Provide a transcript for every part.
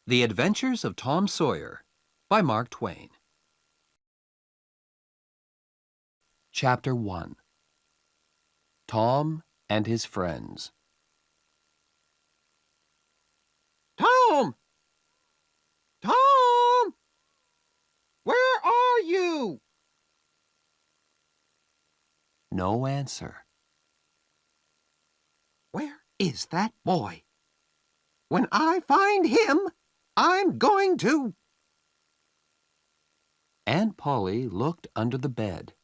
The Adventures of Tom Sawyer by Mark Twain. Chapter 1. Tom and His Friends. Tom! Tom! Where are you? No answer. Where is that boy? When I find him, I'm going to... Aunt Polly looked under the bed.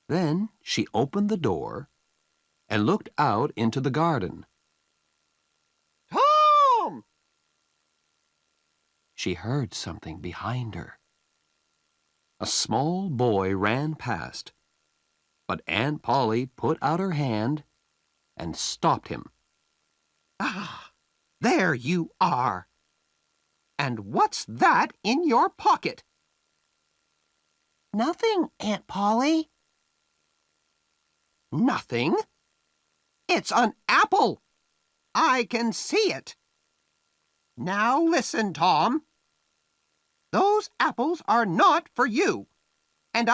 Then she opened the door and looked out into the garden. Tom! She heard something behind her. A small boy ran past, but Aunt Polly put out her hand and stopped him. Ah, there you are. And what's that in your pocket? Nothing, Aunt Polly. Nothing? It's an apple. I can see it. Now listen, Tom. Those apples are not for you. And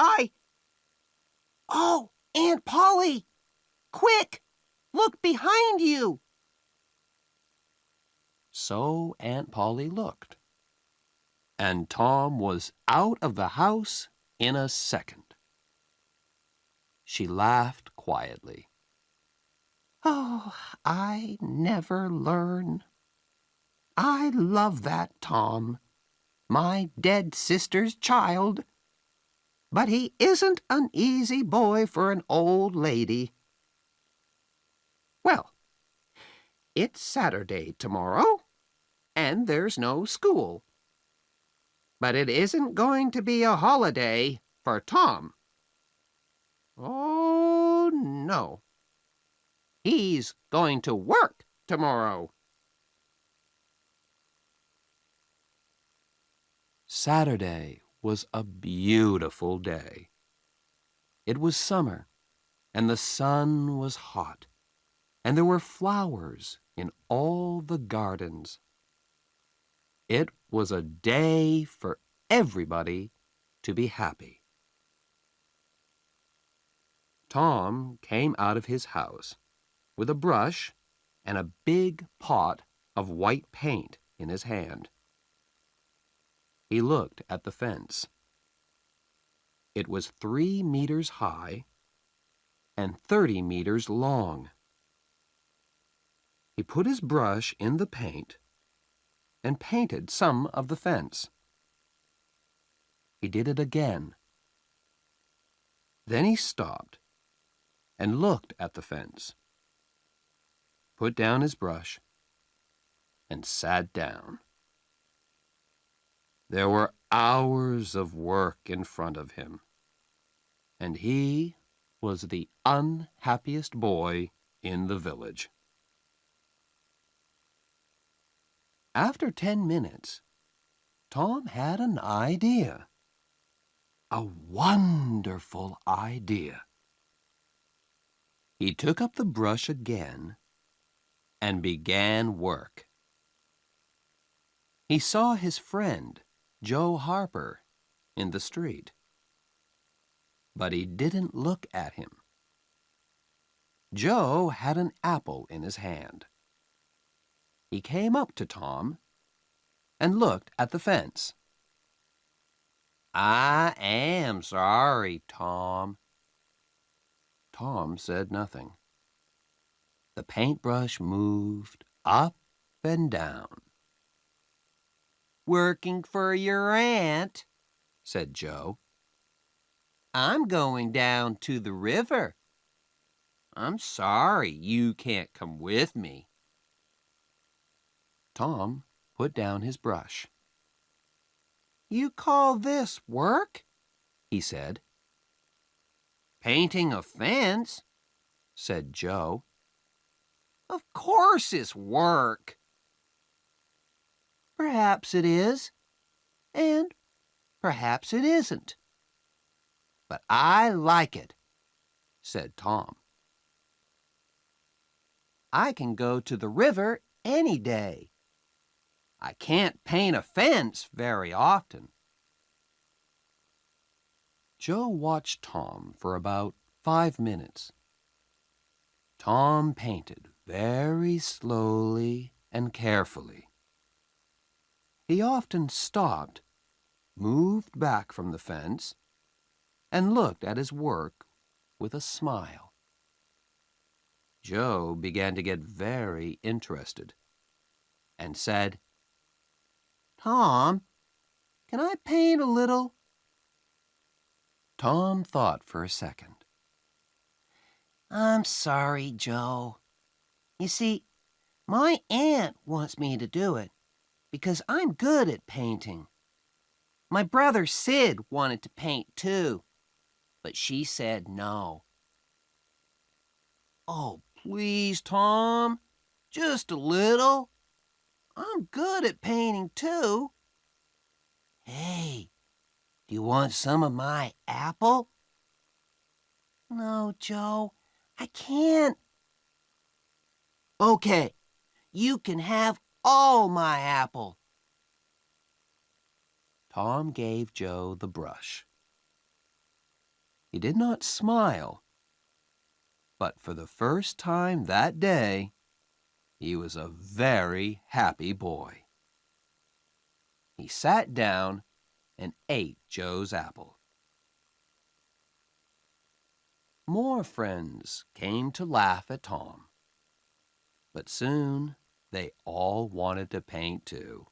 Oh, Aunt Polly! Quick! Look behind you! So Aunt Polly looked, and Tom was out of the house in a second. She laughed quietly. Oh, I never learn. I love that Tom, my dead sister's child. But he isn't an easy boy for an old lady. Well, it's Saturday tomorrow, and there's no school. But it isn't going to be a holiday for Tom. Oh, no. He's going to work tomorrow. Saturday was a beautiful day. It was summer, and the sun was hot, and there were flowers in all the gardens. It was a day for everybody to be happy. Tom came out of his house with a brush and a big pot of white paint in his hand. He looked at the fence. It was 3 meters high and 30 meters long. He put his brush in the paint and painted some of the fence. He did it again. Then he stopped and looked at the fence, put down his brush, and sat down. There were hours of work in front of him, and he was the unhappiest boy in the village. After 10 minutes, Tom had an idea. A wonderful idea. He took up the brush again and began work. He saw his friend, Joe Harper, in the street. But he didn't look at him. Joe had an apple in his hand. He came up to Tom and looked at the fence. "I am sorry, Tom." Tom said nothing. The paintbrush moved up and down. Working for your aunt, said Joe. I'm going down to the river. I'm sorry you can't come with me. Tom put down his brush. You call this work? He said. Painting a fence, said Joe. Of course it's work. Perhaps it is, and perhaps it isn't. But I like it, said Tom. I can go to the river any day. I can't paint a fence very often." Joe watched Tom for about 5 minutes. Tom painted very slowly and carefully. He often stopped, moved back from the fence, and looked at his work with a smile. Joe began to get very interested and said, "Tom, can I paint a little?" Tom thought for a second. "I'm sorry, Joe. You see, my aunt wants me to do it because I'm good at painting. My brother Sid wanted to paint too, but she said no." "Oh, please, Tom, just a little. I'm good at painting too." "Hey, do you want some of my apple?" "No, Joe, I can't." "Okay, you can have all my apple." Tom gave Joe the brush. He did not smile, but for the first time that day, he was a very happy boy. He sat down and ate Joe's apple. More friends came to laugh at Tom, but soon they all wanted to paint too.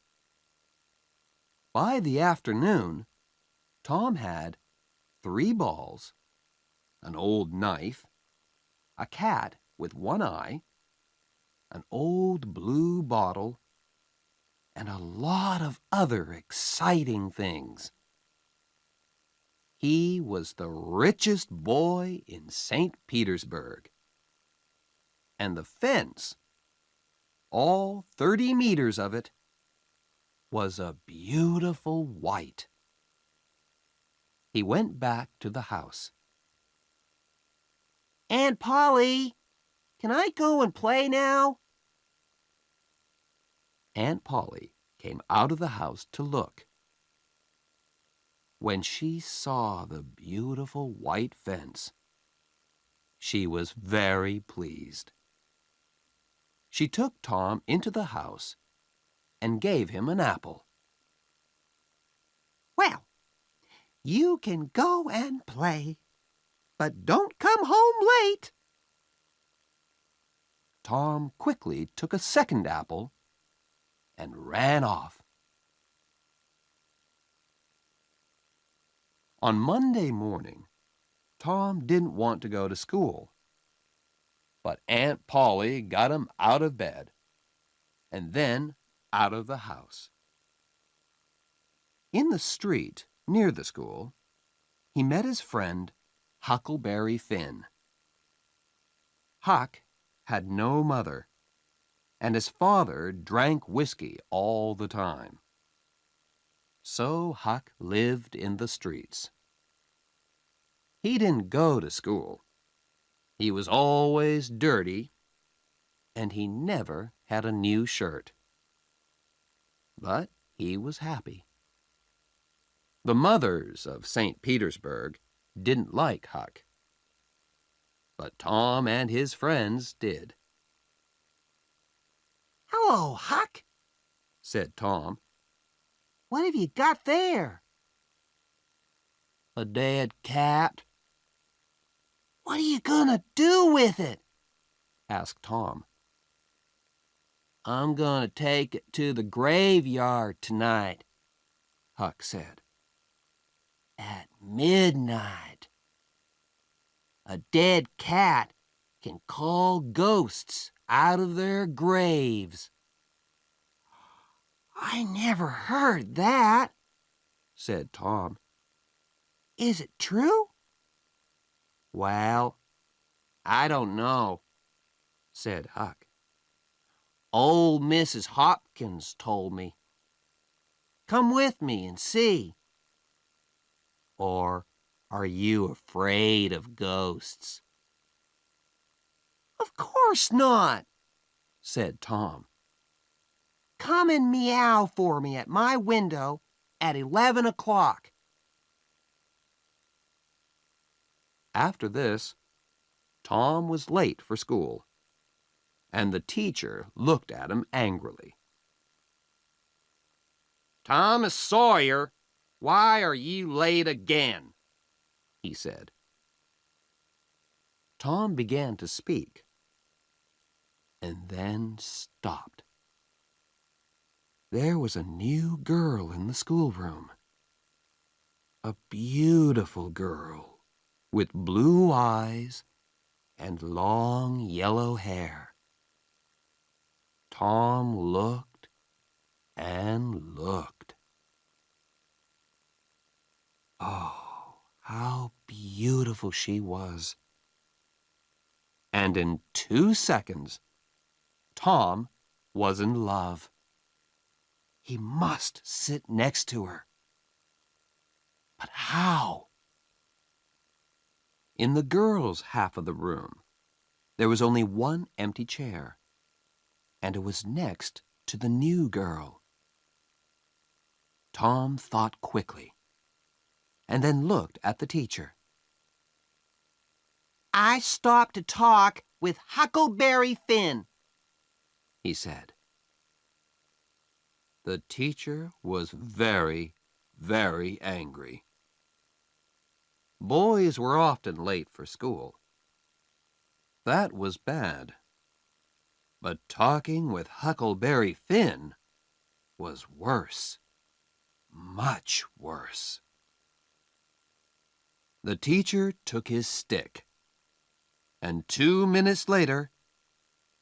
By the afternoon, Tom had 3 balls, an old knife, a cat with one eye, an old blue bottle, and a lot of other exciting things. He was the richest boy in St. Petersburg. And the fence, all 30 meters of it, was a beautiful white. He went back to the house. "Aunt Polly, can I go and play now?" Aunt Polly came out of the house to look. When she saw the beautiful white fence, she was very pleased. She took Tom into the house and gave him an apple. "Well, you can go and play, but don't come home late." Tom quickly took a second apple and ran off. On Monday morning, Tom didn't want to go to school, but Aunt Polly got him out of bed and then out of the house. In the street near the school, he met his friend Huckleberry Finn. Huck had no mother, and his father drank whiskey all the time. So Huck lived in the streets. He didn't go to school. He was always dirty, and he never had a new shirt. But he was happy. The mothers of St. Petersburg didn't like Huck, but Tom and his friends did. "Hello, Huck," said Tom. "What have you got there?" "A dead cat," "What are you gonna do with it?" asked Tom. "I'm gonna take it to the graveyard tonight," Huck said. "At midnight. A dead cat can call ghosts out of their graves." "I never heard that," said Tom. "Is it true?" "Well, I don't know," said Huck. "Old Mrs. Hopkins told me. Come with me and see." "Or are you afraid of ghosts?" "Of course not," said Tom. come and meow for me at my window at 11 o'clock. After this, Tom was late for school, and the teacher looked at him angrily. "Thomas Sawyer, why are you late again?" he said. Tom began to speak, and then stopped. There was a new girl in the schoolroom. A beautiful girl with blue eyes and long yellow hair. Tom looked and looked. Oh, how beautiful she was. And in 2 seconds, Tom was in love. He must sit next to her. But how? In the girls' half of the room, there was only one empty chair, and it was next to the new girl. Tom thought quickly, and then looked at the teacher. I stopped to talk with Huckleberry Finn, he said. The teacher was very, very angry. Boys were often late for school. That was bad. But talking with Huckleberry Finn was worse. Much worse. The teacher took his stick, and 2 minutes later,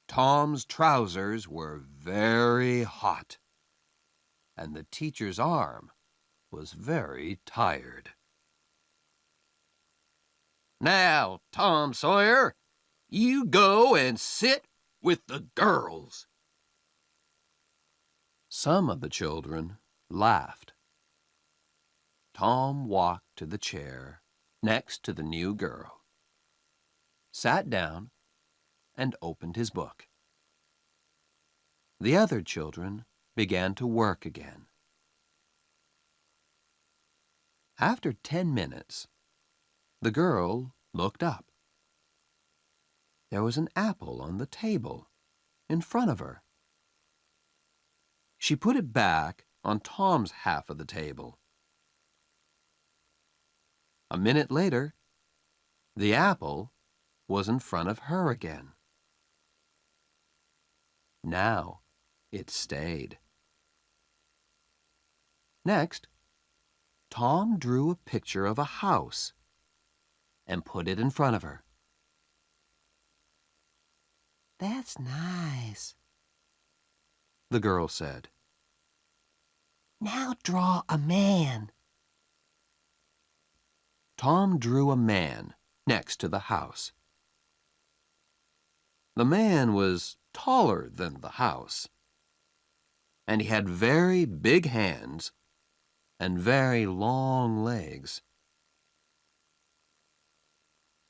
Tom's trousers were very hot, and the teacher's arm was very tired. "Now, Tom Sawyer, you go and sit with the girls." Some of the children laughed. Tom walked to the chair next to the new girl, sat down, and opened his book. The other children began to work again. After 10 minutes, the girl looked up. There was an apple on the table in front of her. She put it back on Tom's half of the table. A minute later, the apple was in front of her again. Now it stayed. Next, Tom drew a picture of a house and put it in front of her. That's nice, the girl said. Now draw a man. Tom drew a man next to the house. The man was taller than the house, and he had very big hands and very long legs.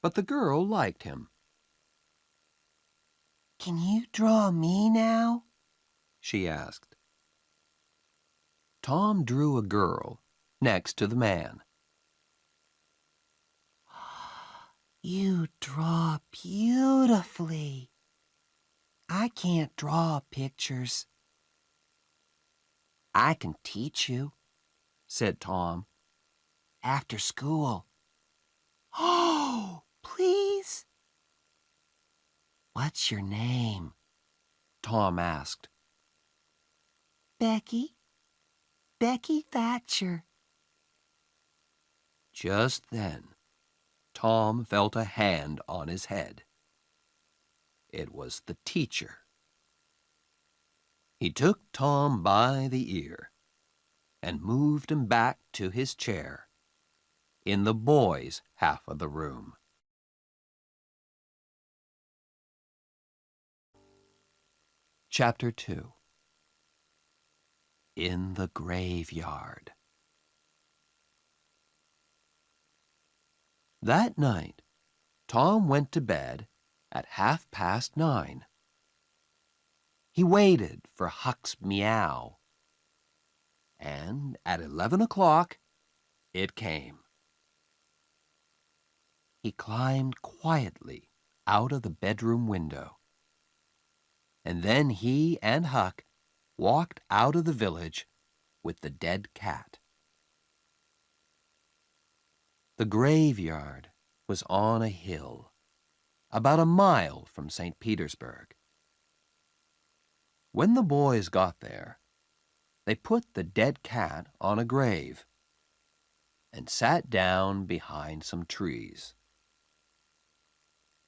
But the girl liked him. Can you draw me now? She asked. Tom drew a girl next to the man. You draw beautifully. I can't draw pictures. I can teach you, said Tom, after school. Oh, please? What's your name? Tom asked. Becky. Becky Thatcher. Just then, Tom felt a hand on his head. It was the teacher. He took Tom by the ear and moved him back to his chair in the boys' half of the room. Chapter 2. In the Graveyard. That night, Tom went to bed at 9:30. He waited for Huck's meow, and at 11 o'clock it came. He climbed quietly out of the bedroom window, and then he and Huck walked out of the village with the dead cat. The graveyard was on a hill, about a mile from St. Petersburg. When the boys got there, they put the dead cat on a grave and sat down behind some trees.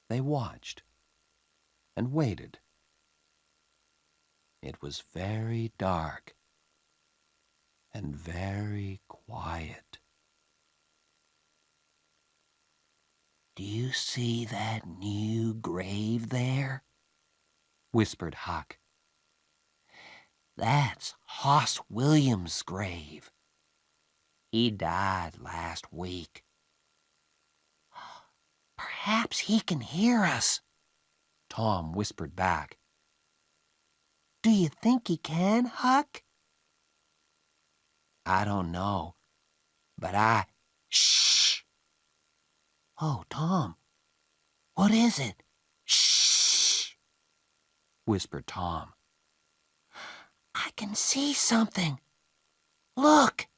They watched and waited. It was very dark and very quiet. Do you see that new grave there? Whispered Huck. That's Hoss Williams' grave. He died last week. Perhaps he can hear us, Tom whispered back. Do you think he can, Huck? I don't know, but Shh! Oh, Tom, what is it? Shh! Whispered Tom. I can see something. Look!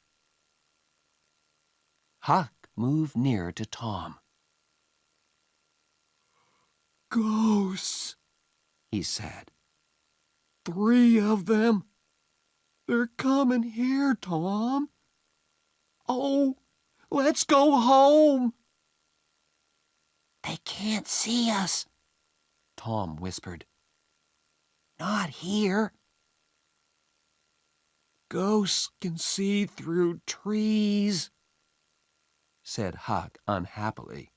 Huck moved nearer to Tom. Ghosts, he said. 3 of them. They're coming here, Tom. Oh, let's go home. They can't see us. Tom whispered. Not here. Ghosts can see through trees, said Huck unhappily.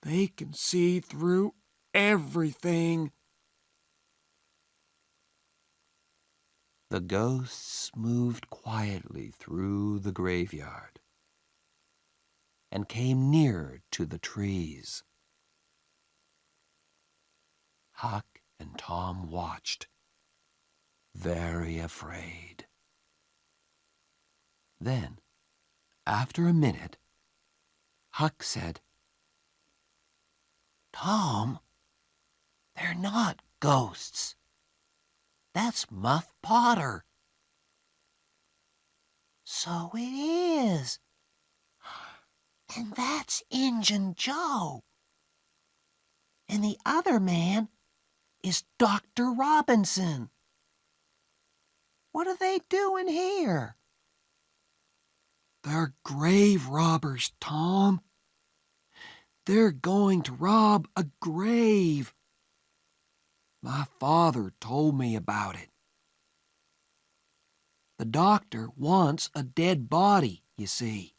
They can see through everything. The ghosts moved quietly through the graveyard and came nearer to the trees. Huck and Tom watched, very afraid. Then, after a minute, Huck said, Tom, they're not ghosts. That's Muff Potter. So it is. And that's Injun Joe. And the other man is Dr. Robinson. What are they doing here? They're grave robbers, Tom. They're going to rob a grave. My father told me about it. The doctor wants a dead body, you see.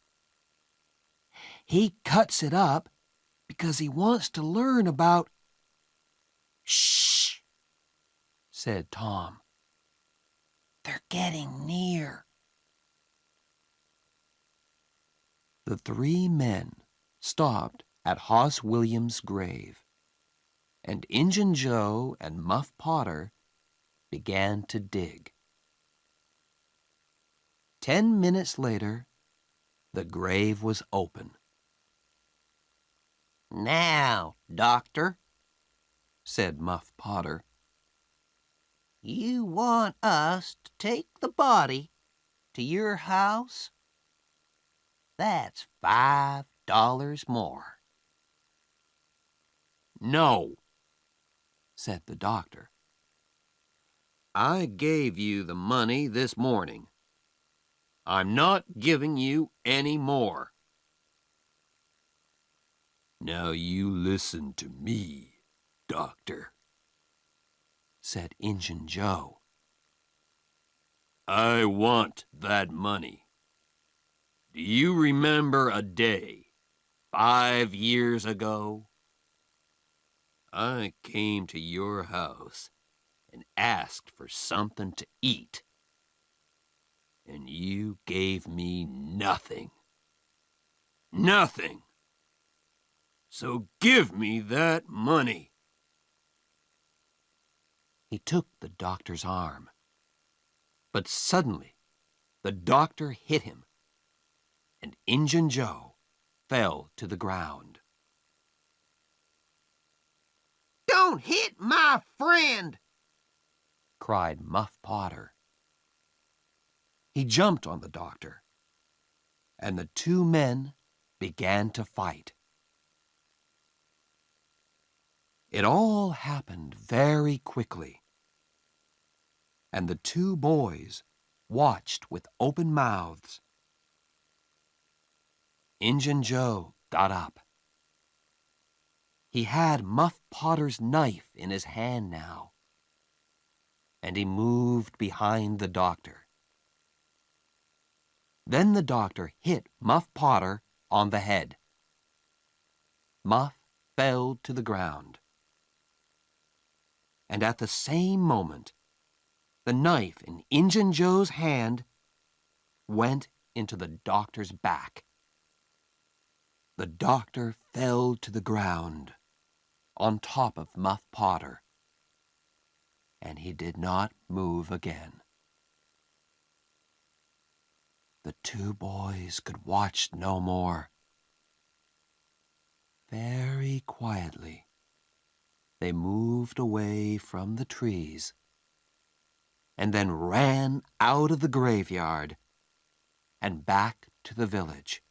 He cuts it up because he wants to learn about... Shh, said Tom. They're getting near. The 3 men stopped at Hoss Williams' grave, and Injun Joe and Muff Potter began to dig. 10 minutes later, the grave was open. Now, Doctor, said Muff Potter, you want us to take the body to your house? That's $5 more. No, said the doctor. I gave you the money this morning. I'm not giving you any more. Now you listen to me, Doctor, said Injun Joe. I want that money. Do you remember a day 5 years ago? I came to your house and asked for something to eat, and you gave me nothing. Nothing. So give me that money. He took the doctor's arm. But suddenly, the doctor hit him, and Injun Joe fell to the ground. Don't hit my friend, cried Muff Potter. He jumped on the doctor, and the two men began to fight. It all happened very quickly, and the two boys watched with open mouths. Injun Joe got up. He had Muff Potter's knife in his hand now, and he moved behind the doctor. Then the doctor hit Muff Potter on the head. Muff fell to the ground. And at the same moment, the knife in Injun Joe's hand went into the doctor's back. The doctor fell to the ground on top of Muff Potter, and he did not move again. The two boys could watch no more. Very quietly, they moved away from the trees and then ran out of the graveyard and back to the village.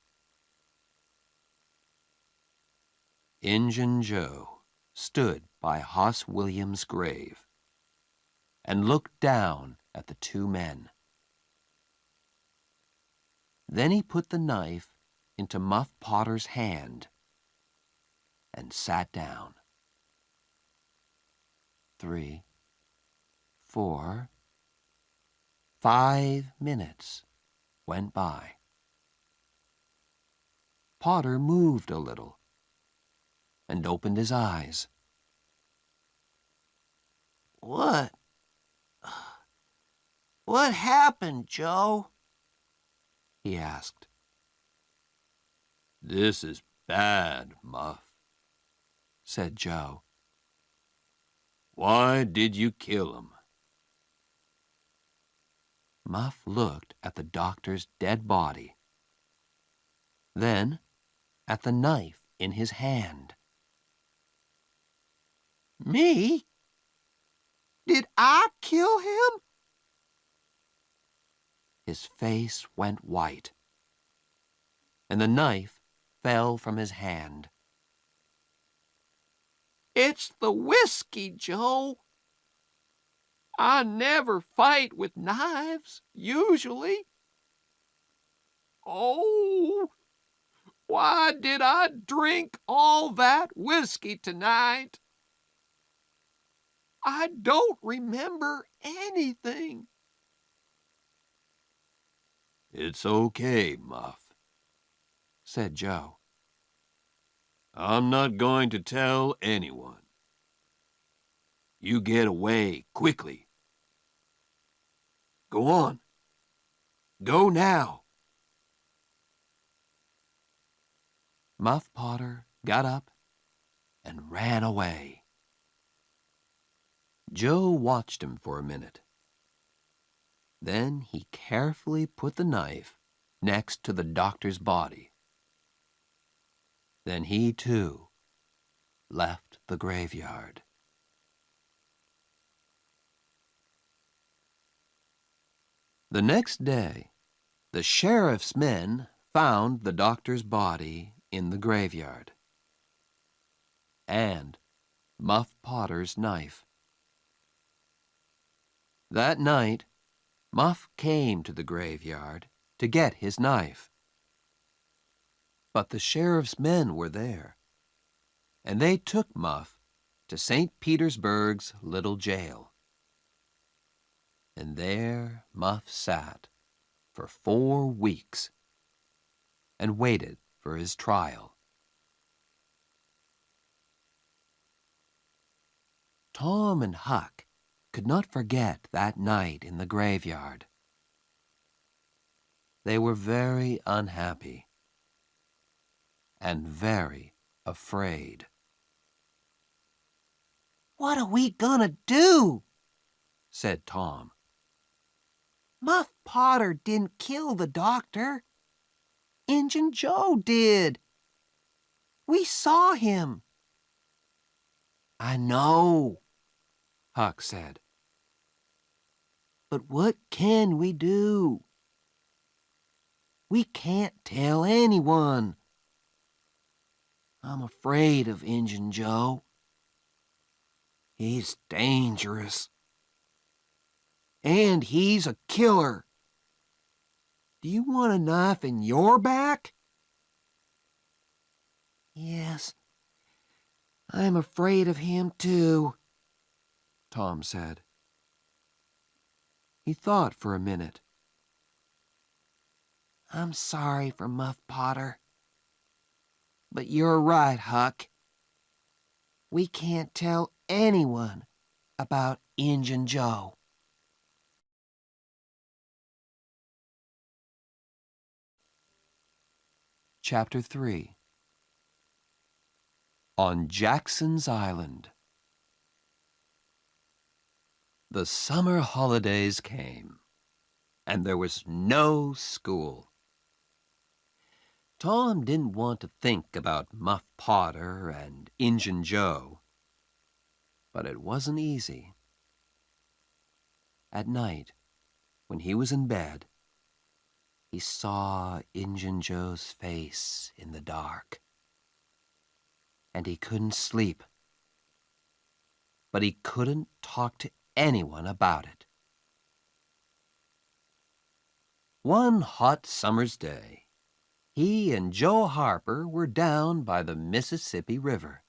Injun Joe stood by Hoss Williams' grave and looked down at the two men. Then he put the knife into Muff Potter's hand and sat down. 3, 4, 5 minutes went by. Potter moved a little and opened his eyes. What happened, Joe? He asked. This is bad, Muff, said Joe. Why did you kill him? Muff looked at the doctor's dead body, then at the knife in his hand. Me? Did I kill him? His face went white, and the knife fell from his hand. It's the whiskey, Joe. I never fight with knives, usually. Oh, why did I drink all that whiskey tonight? I don't remember anything. It's okay, Muff, said Joe. I'm not going to tell anyone. You get away quickly. Go on. Go now. Muff Potter got up and ran away. Joe watched him for a minute. Then he carefully put the knife next to the doctor's body. Then he, too, left the graveyard. The next day, the sheriff's men found the doctor's body in the graveyard, and Muff Potter's knife. That night, Muff came to the graveyard to get his knife. But the sheriff's men were there, and they took Muff to St. Petersburg's little jail. And there Muff sat for 4 weeks and waited for his trial. Tom and Huck could not forget that night in the graveyard. They were very unhappy and very afraid. What are we gonna do? said Tom. Muff Potter didn't kill the doctor. Injun Joe did. We saw him. I know, Huck said. But what can we do? We can't tell anyone. I'm afraid of Injun Joe. He's dangerous. And he's a killer. Do you want a knife in your back? Yes, I'm afraid of him too, Tom said. He thought for a minute. I'm sorry for Muff Potter. But you're right, Huck. We can't tell anyone about Injun Joe. Chapter 3. On Jackson's Island. The summer holidays came, and there was no school. Tom didn't want to think about Muff Potter and Injun Joe, but it wasn't easy. At night, when he was in bed, he saw Injun Joe's face in the dark, and he couldn't sleep. But he couldn't talk to anyone about it. One hot summer's day, he and Joe Harper were down by the Mississippi River.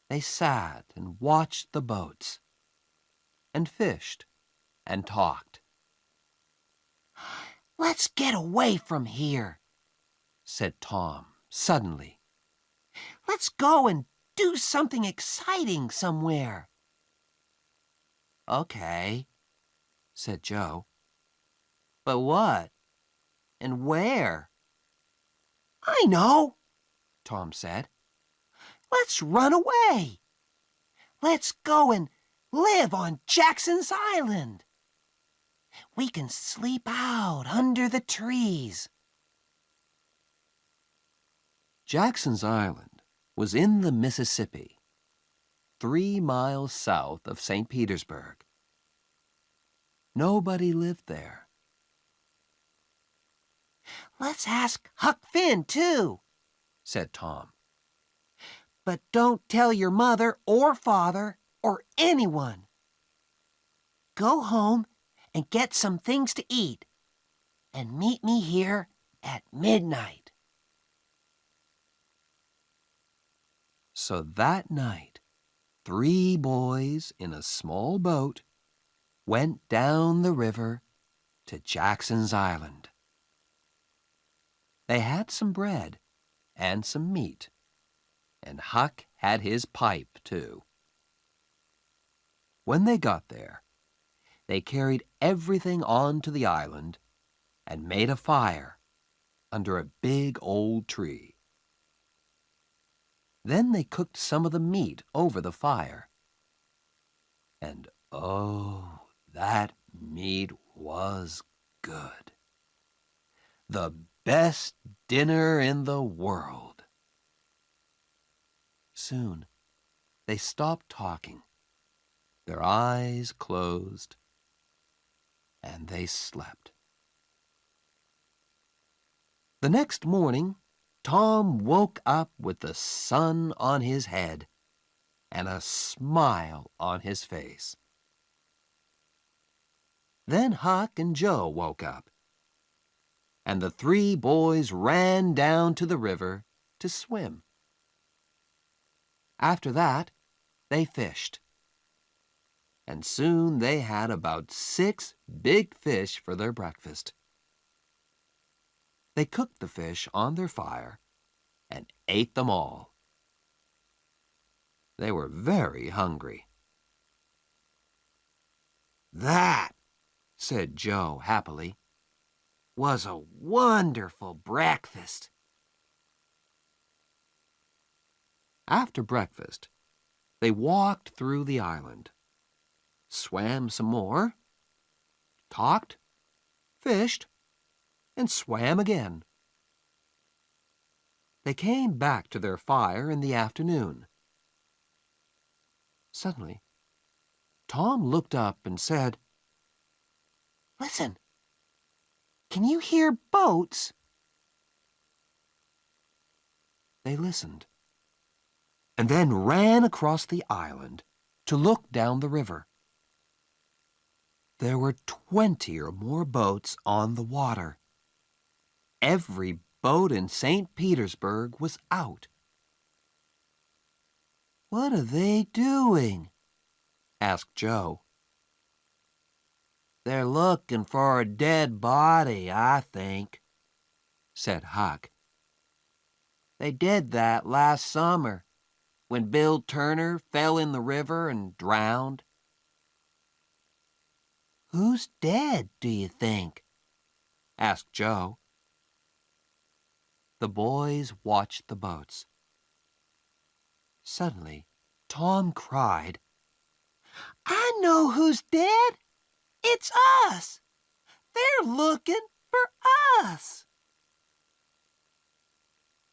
They sat and watched the boats, and fished, and talked. Let's get away from here, said Tom suddenly. Let's go and do something exciting somewhere. Okay, said Joe. But what? And where? I know, Tom said. Let's run away. Let's go and live on Jackson's Island. We can sleep out under the trees. Jackson's Island was in the Mississippi, 3 miles south of St. Petersburg. Nobody lived there. Let's ask Huck Finn, too, said Tom. But don't tell your mother or father or anyone. Go home and get some things to eat, and meet me here at midnight. So that night, 3 boys in a small boat went down the river to Jackson's Island. They had some bread and some meat, and Huck had his pipe, too. When they got there, they carried everything onto the island and made a fire under a big old tree. Then they cooked some of the meat over the fire. And oh, that meat was good. The best dinner in the world. Soon, they stopped talking. Their eyes closed, and they slept. The next morning, Tom woke up with the sun on his head and a smile on his face. Then Huck and Joe woke up, and the 3 boys ran down to the river to swim. After that, they fished, and soon they had about 6 big fish for their breakfast. They cooked the fish on their fire and ate them all. They were very hungry. That, said Joe happily, was a wonderful breakfast. After breakfast, they walked through the island. swam some more, talked, fished, and swam again. They came back to their fire in the afternoon. Suddenly, Tom looked up and said, "Listen, can you hear boats?" They listened, and then ran across the island to look down the river. There were 20 or more boats on the water. Every boat in St. Petersburg was out. "What are they doing?" asked Joe. "They're looking for a dead body, I think," said Huck. "They did that last summer, when Bill Turner fell in the river and drowned." "Who's dead, do you think?" asked Joe. The boys watched the boats. Suddenly, Tom cried, "I know who's dead! It's us! They're looking for us!"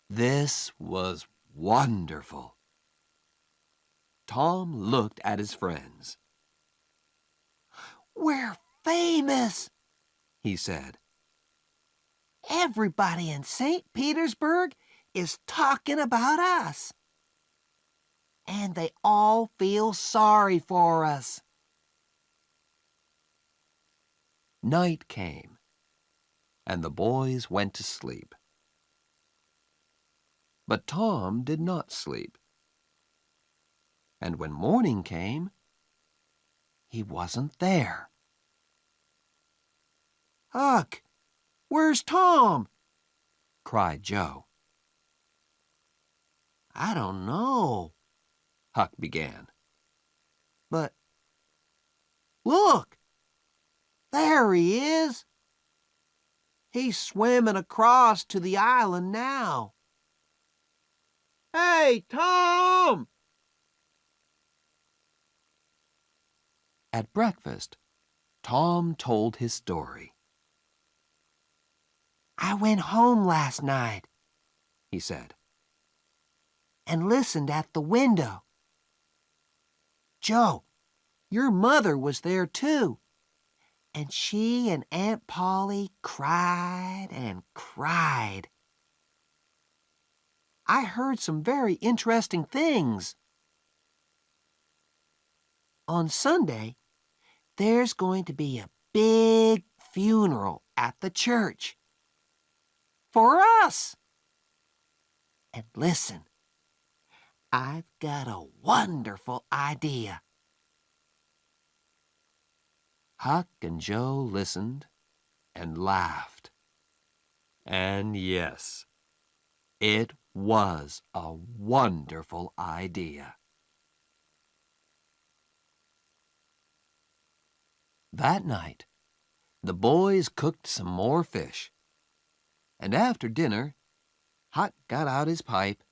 This was wonderful. Tom looked at his friends. "We're famous," he said. "Everybody in St. Petersburg is talking about us. And they all feel sorry for us." Night came, and the boys went to sleep. But Tom did not sleep. And when morning came, he wasn't there. "Huck, where's Tom?" cried Joe. "I don't know," Huck began. "but look, there he is. He's swimming across to the island now. Hey, Tom!" At breakfast, Tom told his story. "I went home last night," he said, "and listened at the window. Joe, your mother was there too, and she and Aunt Polly cried and cried. I heard some very interesting things. On Sunday, there's going to be a big funeral at the church. For us. And listen, I've got a wonderful idea." Huck and Joe listened and laughed. And yes, it was a wonderful idea. That night, the boys cooked some more fish, and after dinner, Huck got out his pipe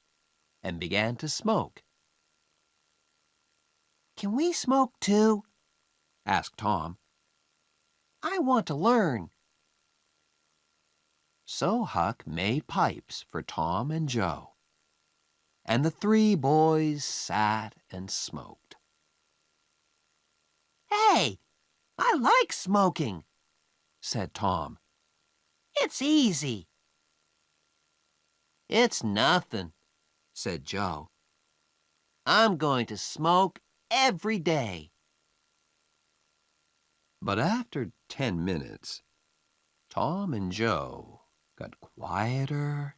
and began to smoke. "Can we smoke too?" asked Tom. "I want to learn." So Huck made pipes for Tom and Joe, and the three boys sat and smoked. "Hey, I like smoking," said Tom. "It's easy." "It's nothing," said Joe. "I'm going to smoke every day." But after 10 minutes, Tom and Joe got quieter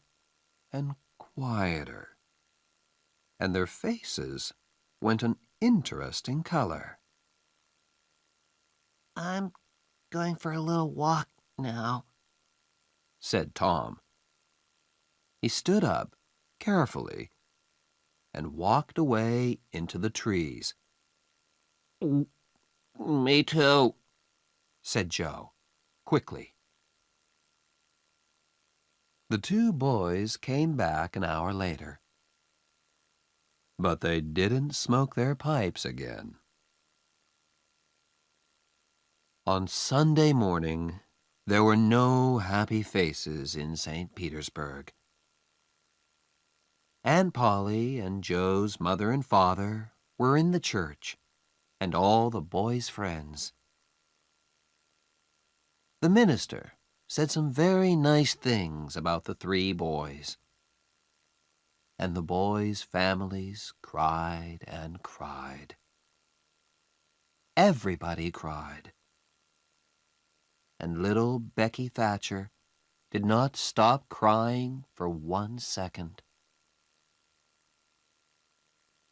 and quieter, and their faces went an interesting color. "I'm going for a little walk now," said Tom. He stood up carefully and walked away into the trees. "Me too," said Joe, quickly. The two boys came back an hour later, but they didn't smoke their pipes again. On Sunday morning, there were no happy faces in St. Petersburg. Aunt Polly and Joe's mother and father were in the church, and all the boys' friends. The minister said some very nice things about the three boys. And the boys' families cried and cried. Everybody cried. And little Becky Thatcher did not stop crying for 1 second.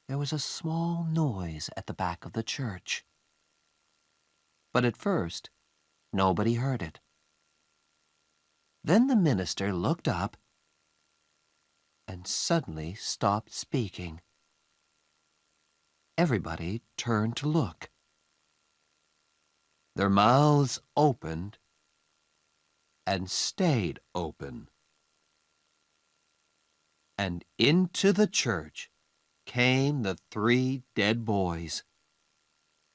There was a small noise at the back of the church. But at first, nobody heard it. Then the minister looked up and suddenly stopped speaking. Everybody turned to look. Their mouths opened and stayed open. And into the church came the three dead boys.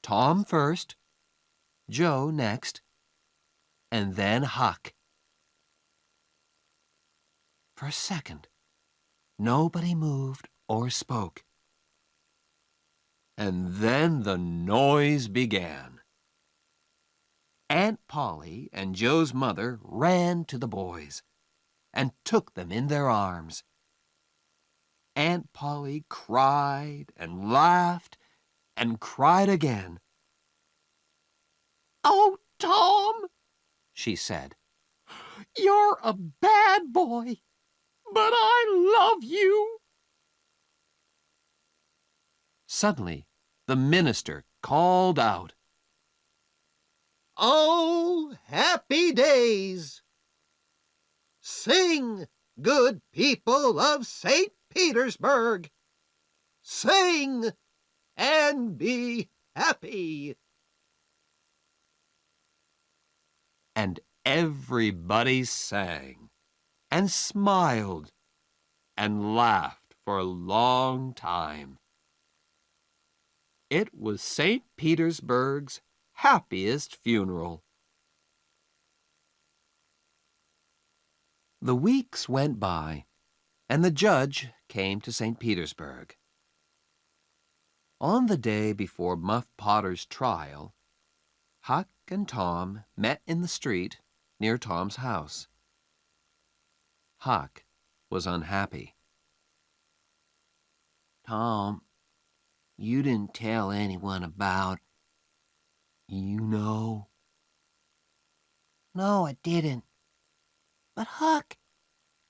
Tom first, Joe next, and then Huck. For a second, nobody moved or spoke. And then the noise began. Aunt Polly and Joe's mother ran to the boys and took them in their arms. Aunt Polly cried and laughed and cried again. "Oh, Tom," she said, "you're a bad boy, but I love you." Suddenly, the minister called out, "Oh, happy days! Sing, good people of St. Petersburg! Sing and be happy!" and everybody sang and smiled and laughed for a long time. It was St. Petersburg's happiest funeral. The weeks went by, and the judge came to St. Petersburg. On the day before Muff Potter's trial, Huck and Tom met in the street near Tom's house. Huck was unhappy. Tom, you didn't tell anyone about... You know? No, I didn't. But Huck,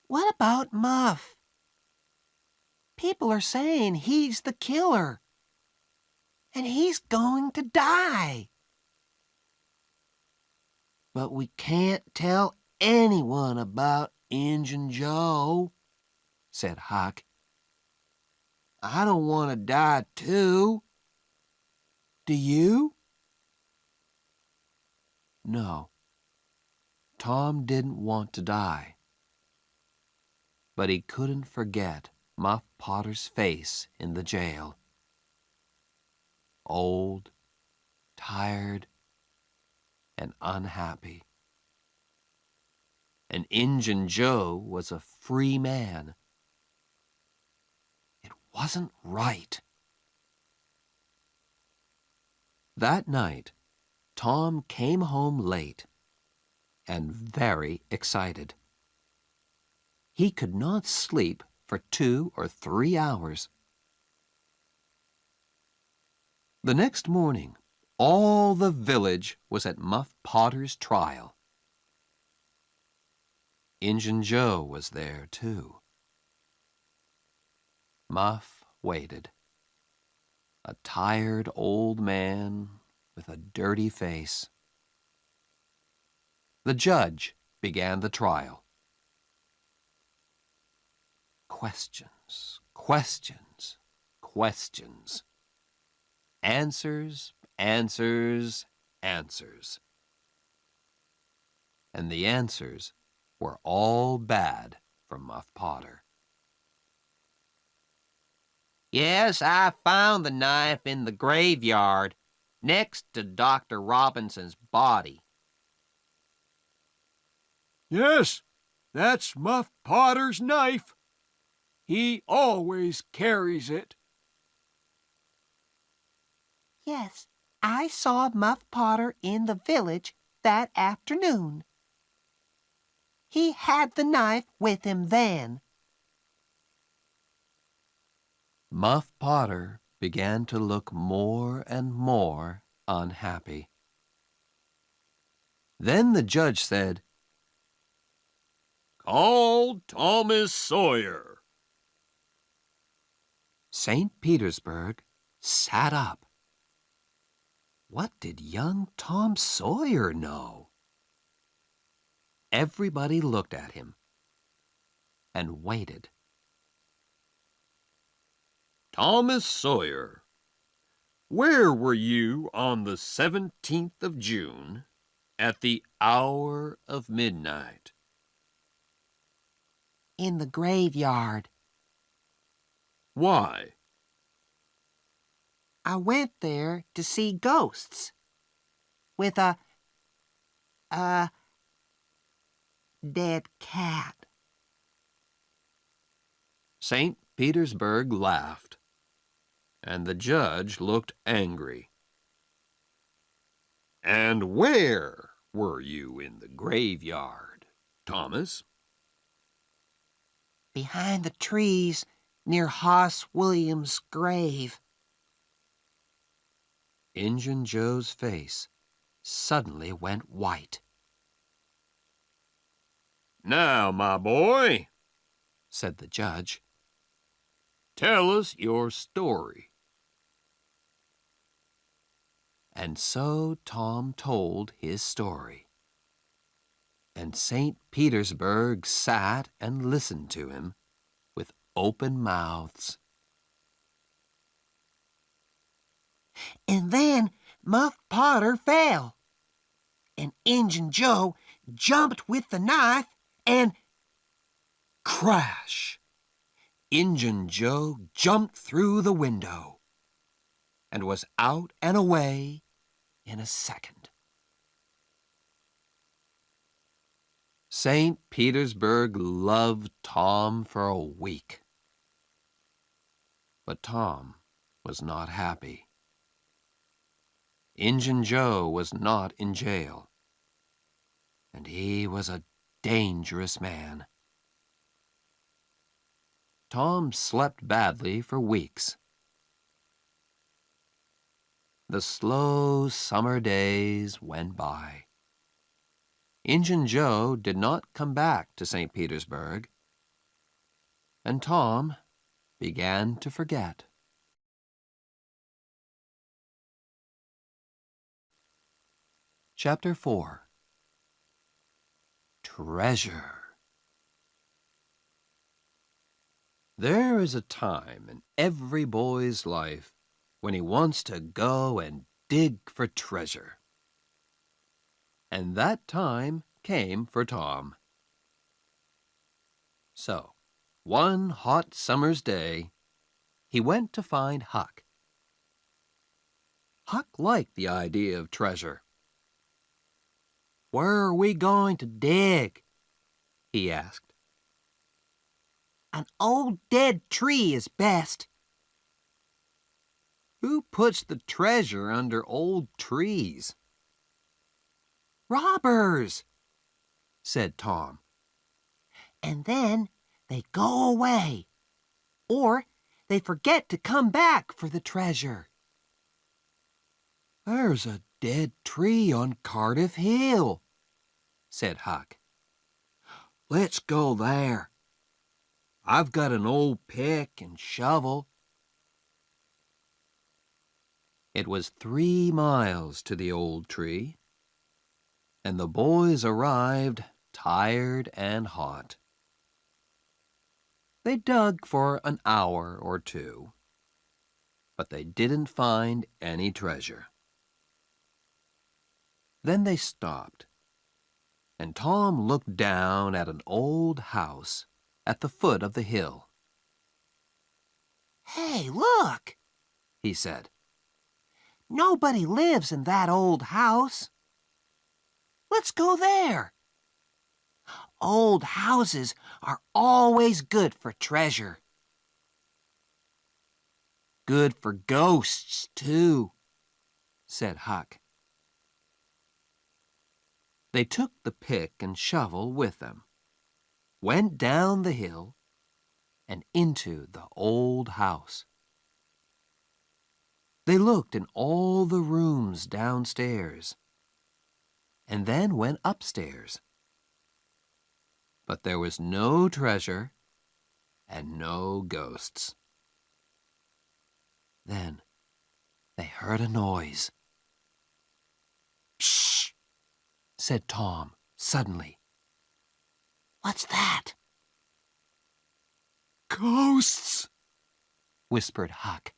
what about Muff? People are saying he's the killer. And he's going to die. But we can't tell anyone about Injun Joe, said Huck. I don't want to die too. Do you? No, Tom didn't want to die. But he couldn't forget Muff Potter's face in the jail. Old, tired, and unhappy. And Injun Joe was a free man. It wasn't right. That night, Tom came home late and very excited. He could not sleep for 2 or 3 hours. The next morning, all the village was at Muff Potter's trial. Injun Joe was there, too. Muff waited, a tired old man with a dirty face. The judge began the trial. Questions, questions, questions. Answers, answers, answers. And the answers were all bad for Muff Potter. Yes, I found the knife in the graveyard, next to Dr. Robinson's body. Yes, that's Muff Potter's knife. He always carries it. Yes, I saw Muff Potter in the village that afternoon. He had the knife with him then. Muff Potter began to look more and more unhappy. Then the judge said, "Call Thomas Sawyer." St. Petersburg sat up. What did young Tom Sawyer know? Everybody looked at him and waited. Thomas Sawyer, where were you on the 17th of June at the hour of midnight? In the graveyard. Why? I went there to see ghosts. With a dead cat. St. Petersburg laughed, and the judge looked angry. And where were you in the graveyard, Thomas? Behind the trees near Hoss Williams' grave. Injun Joe's face suddenly went white. Now, my boy, Said the judge, tell us your story. and so Tom told his story. And St. Petersburg sat and listened to him with open mouths. And then Muff Potter fell. And Injun Joe jumped with the knife and Crash! Injun Joe jumped through the window and was out and away in a second. St. Petersburg loved Tom for a week. But Tom was not happy. Injun Joe was not in jail, and he was a dangerous man. Tom slept badly for weeks. The slow summer days went by. Injun Joe did not come back to St. Petersburg, and Tom began to forget. Chapter 4. Treasure. There is a time in every boy's life when he wants to go and dig for treasure. And that time came for Tom. So, one hot summer's day, he went to find Huck. Huck liked the idea of treasure. "Where are we going to dig?" he asked. an old dead tree is best. "Who puts the treasure under old trees?" Robbers. said Tom. And then they go away. Or they forget to come back for the treasure. "There's a dead tree on Cardiff Hill," said Huck. "Let's go there. I've got an old pick and shovel." It was 3 miles to the old tree, and the boys arrived tired and hot. They dug for an hour or two, but they didn't find any treasure. Then they stopped, and Tom looked down at an old house at the foot of the hill. Hey, look, He said, Nobody lives in that old house. Let's go there. Old houses are always good for treasure. Good for ghosts, too, said Huck. They took the pick and shovel with them, went down the hill, and into the old house. They looked in all the rooms downstairs, and then went upstairs. But there was no treasure and no ghosts. Then they heard a noise. Shh, said Tom suddenly. what's that? Ghosts, whispered Huck.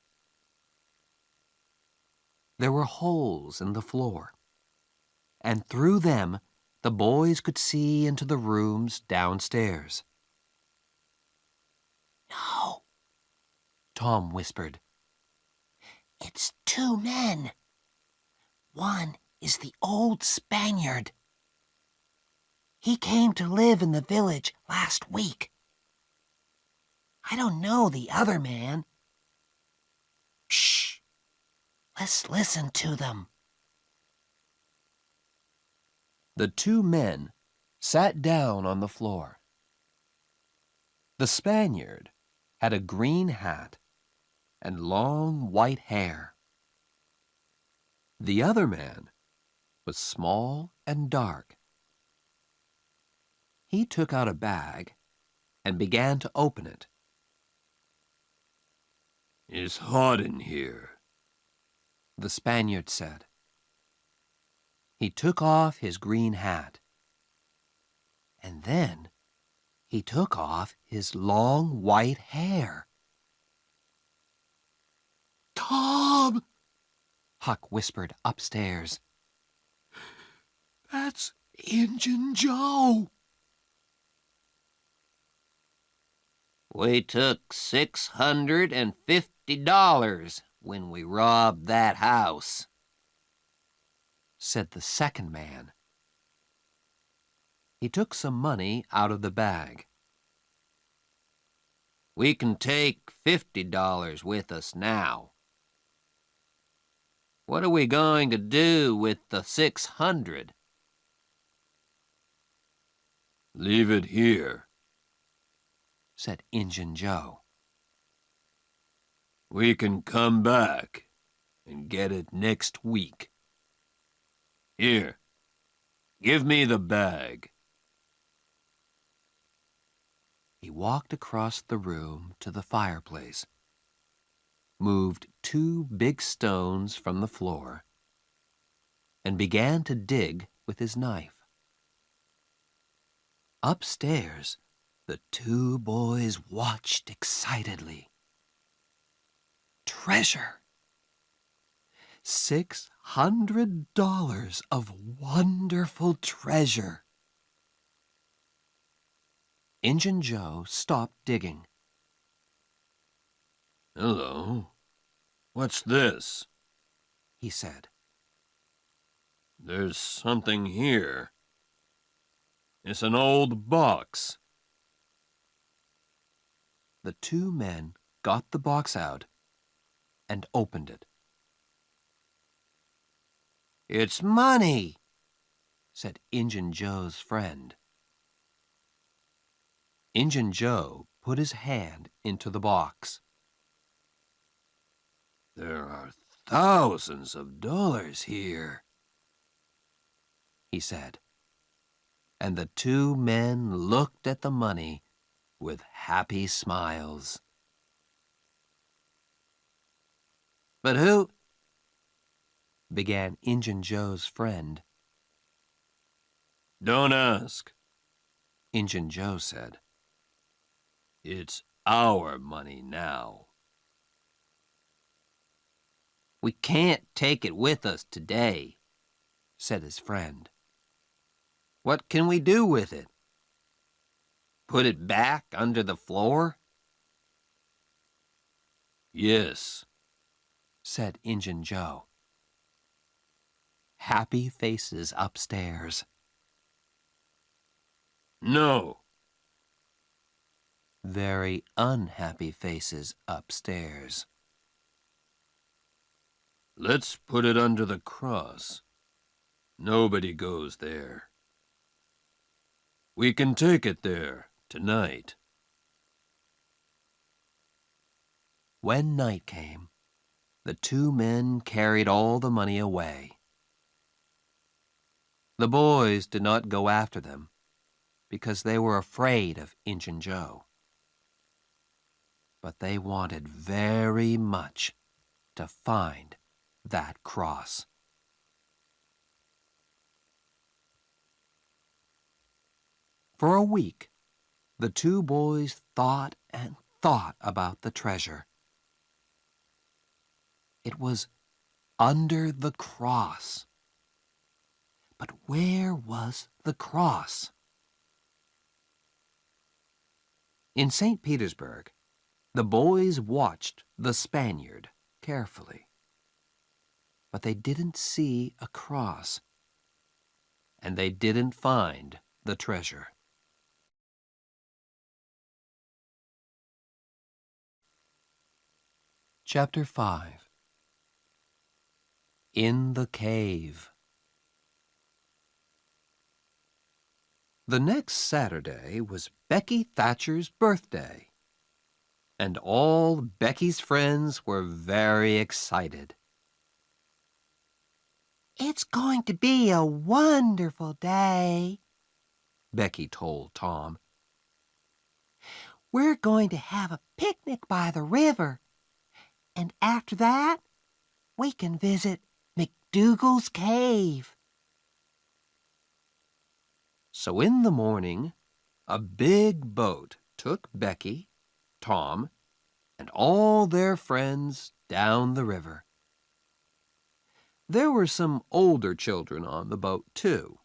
There were holes in the floor, and through them the boys could see into the rooms downstairs. No, Tom whispered. it's two men. One is the old Spaniard. He came to live in the village last week. I don't know the other man. Shh, let's listen to them. The two men sat down on the floor. The Spaniard had a green hat and long white hair. The other man was small and dark. He took out a bag and began to open it. It's hot in here, The Spaniard said. He took off his green hat, and then he took off his long white hair. Tom! Huck whispered upstairs. That's Injun Joe! We took $650 when we robbed that house, said the second man. He took some money out of the bag. We can take $50 with us now. What are we going to do with the 600? leave it here. Said Injun Joe. We can come back and get it next week. Here, give me the bag. He walked across the room to the fireplace, moved two big stones from the floor, and began to dig with his knife. Upstairs, the two boys watched excitedly. Treasure! $600 of wonderful treasure. Injun Joe stopped digging. Hello. What's this? He said. There's something here. It's an old box. The two men got the box out and opened it. It's money, said Injun Joe's friend. Injun Joe put his hand into the box. There are thousands of dollars here, He said, and the two men looked at the money with happy smiles. but who? Began Injun Joe's friend. Don't ask. Injun Joe said. It's our money now. We can't take it with us today, Said his friend. What can we do with it? Put it back under the floor? Yes, Said Injun Joe. happy faces upstairs. No. Very unhappy faces upstairs. Let's put it under the cross. Nobody goes there. We can take it there tonight. When night came, the two men carried all the money away. The boys did not go after them because they were afraid of Injun Joe. But they wanted very much to find that cross. For a week, the two boys thought and thought about the treasure. It was under the cross. But where was the cross? In St. Petersburg, the boys watched the Spaniard carefully. But they didn't see a cross, and they didn't find the treasure. Chapter 5. In the Cave. The next Saturday was Becky Thatcher's birthday, and all Becky's friends were very excited. It's going to be a wonderful day, Becky told Tom. We're going to have a picnic by the river, and after that, we can visit McDougal's cave. So in the morning, a big boat took Becky, Tom, and all their friends down the river. There were some older children on the boat, too.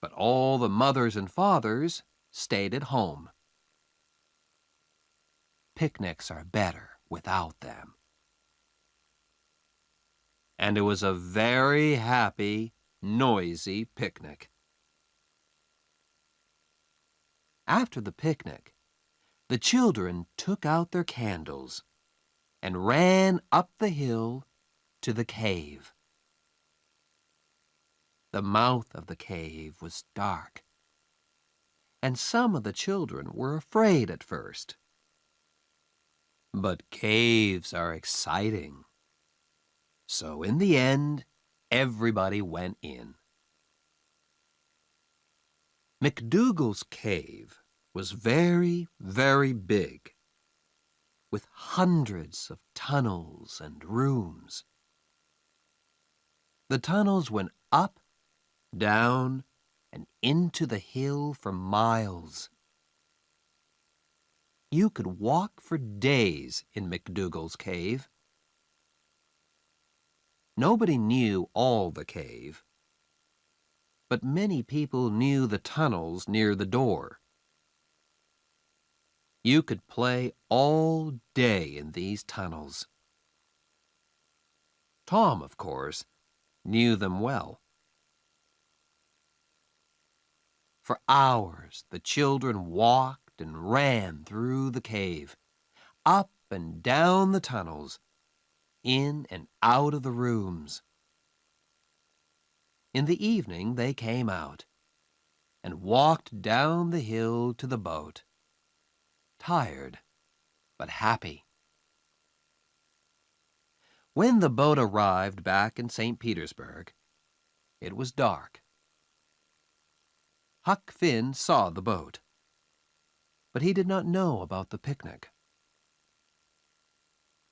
But all the mothers and fathers stayed at home. Picnics are better without them. And it was a very happy, noisy picnic. After the picnic, the children took out their candles and ran up the hill to the cave. The mouth of the cave was dark, and some of the children were afraid at first. But caves are exciting. So in the end, everybody went in. McDougal's cave was very, very big, with hundreds of tunnels and rooms. The tunnels went up, down, and into the hill for miles. You could walk for days in McDougal's cave. Nobody knew all the cave, but many people knew the tunnels near the door. You could play all day in these tunnels. Tom, of course, knew them well. For hours, the children walked and ran through the cave, up and down the tunnels, in and out of the rooms. In the evening, they came out and walked down the hill to the boat, tired but happy. When the boat arrived back in St. Petersburg, it was dark. Huck Finn saw the boat, but he did not know about the picnic.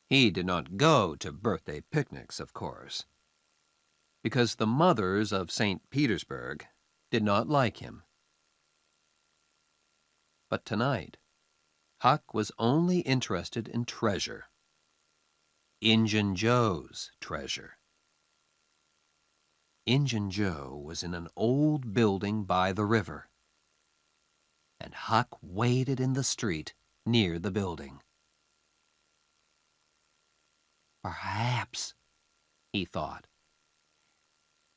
He did not go to birthday picnics, of course, because the mothers of St. Petersburg did not like him. But tonight, Huck was only interested in treasure. Injun Joe's treasure. Injun Joe was in an old building by the river, and Huck waited in the street near the building. Perhaps, he thought,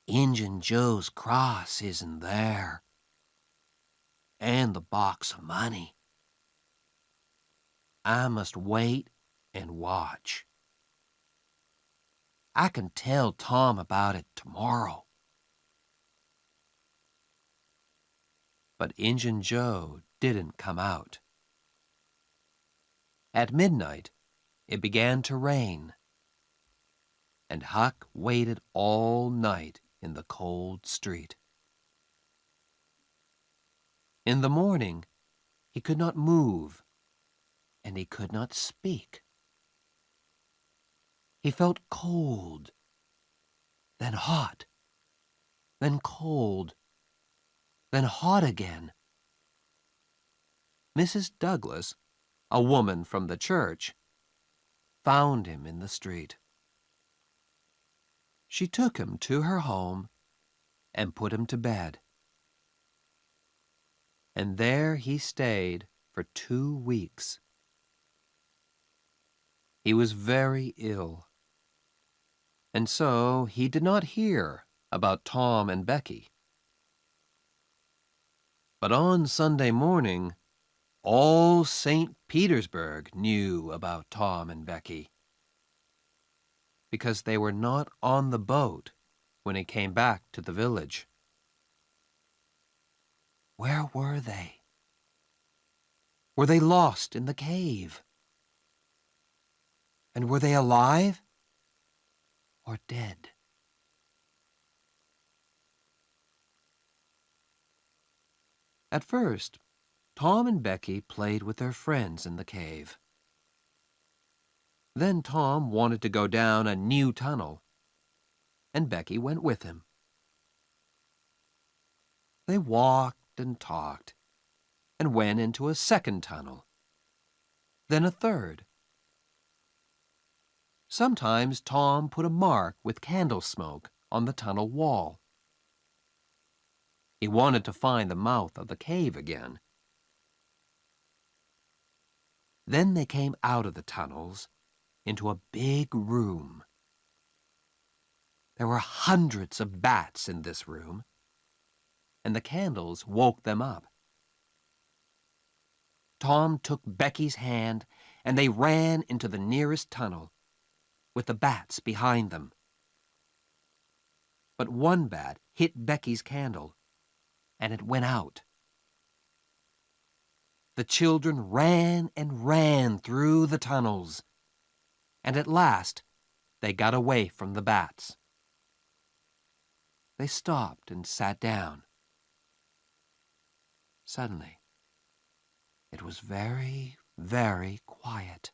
Injun Joe's cross isn't there, and the box of money. I must wait and watch. I can tell Tom about it tomorrow. But Injun Joe didn't come out. At midnight, it began to rain, and Huck waited all night in the cold street. In the morning, he could not move, and he could not speak. He felt cold, then hot, then cold, then hot again. Mrs. Douglas, a woman from the church, found him in the street. She took him to her home and put him to bed. And there he stayed for 2 weeks. He was very ill, and so he did not hear about Tom and Becky. But on Sunday morning, all St. Petersburg knew about Tom and Becky, because they were not on the boat when he came back to the village. Where were they? Were they lost in the cave? And were they alive or dead? At first, Tom and Becky played with their friends in the cave. Then Tom wanted to go down a new tunnel, and Becky went with him. They walked and talked, and went into a second tunnel, then a third. Sometimes Tom put a mark with candle smoke on the tunnel wall. He wanted to find the mouth of the cave again. Then they came out of the tunnels into a big room. There were hundreds of bats in this room, and the candles woke them up. Tom took Becky's hand, and they ran into the nearest tunnel, with the bats behind them. But one bat hit Becky's candle, and it went out. The children ran and ran through the tunnels, and at last they got away from the bats. They stopped and sat down. Suddenly, it was very, very quiet.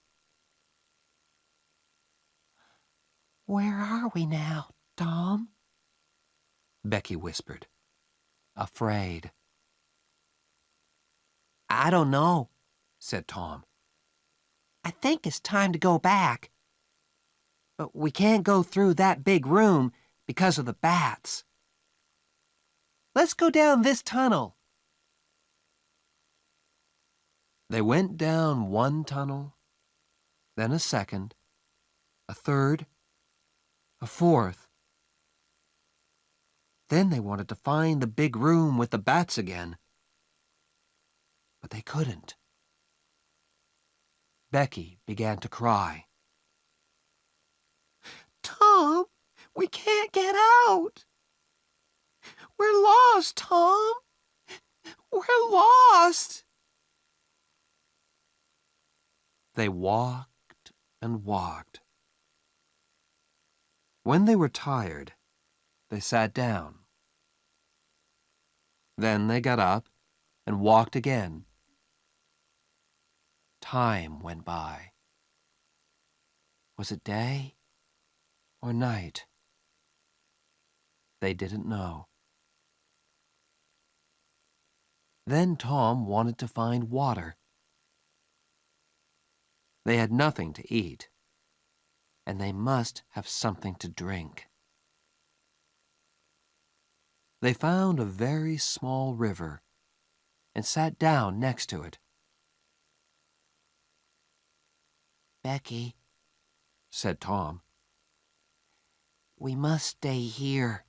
"Where are we now, Tom?" Becky whispered, afraid. "I don't know," said Tom. "I think it's time to go back. But we can't go through that big room because of the bats. Let's go down this tunnel." They went down one tunnel, then a second, a third, a fourth. Then they wanted to find the big room with the bats again, but they couldn't. Becky began to cry. "Tom, we can't get out. We're lost, Tom. We're lost." They walked and walked. When they were tired, they sat down. Then they got up and walked again. Time went by. Was it day or night? They didn't know. Then Tom wanted to find water. They had nothing to eat, and they must have something to drink. They found a very small river and sat down next to it. "Becky," said Tom, "we must stay here.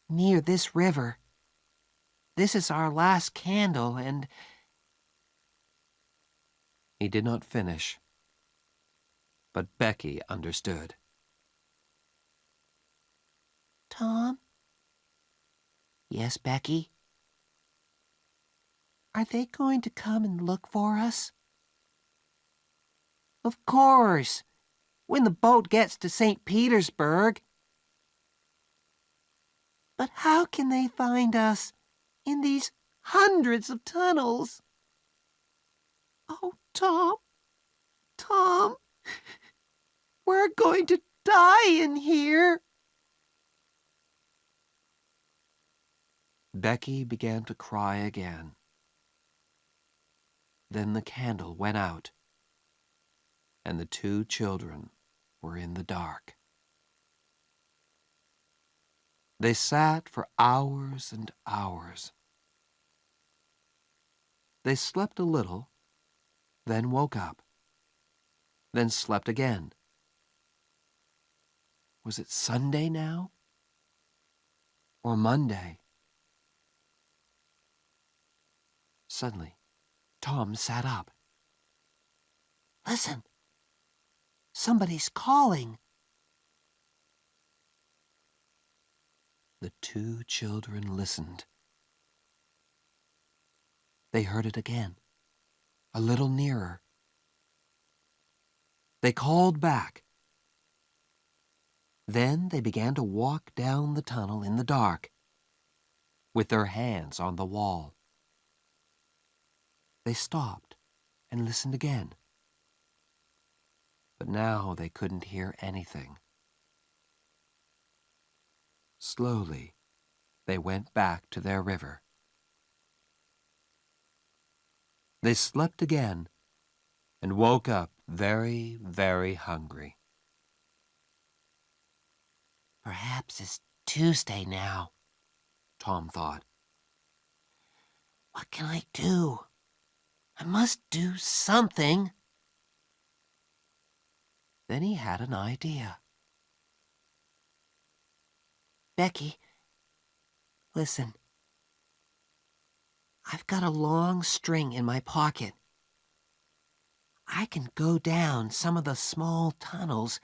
near this river. This is our last candle, and He did not finish, but Becky understood. Tom? Yes, Becky? Are they going to come and look for us? Of course, when the boat gets to St. Petersburg. But how can they find us in these hundreds of tunnels? Oh, Tom, Tom, we're going to die in here. Becky began to cry again. Then the candle went out, and the two children were in the dark. They sat for hours and hours. They slept a little, then woke up, then slept again. Was it Sunday now? Or Monday? Suddenly, Tom sat up. Listen, somebody's calling. The two children listened. They heard it again, a little nearer. They called back. Then they began to walk down the tunnel in the dark, with their hands on the wall. They stopped and listened again. But now they couldn't hear anything. Slowly, they went back to their river. They slept again and woke up very, very hungry. Perhaps it's Tuesday now, Tom thought. What can I do? I must do something. Then he had an idea. Becky, listen. I've got a long string in my pocket. I can go down some of the small tunnels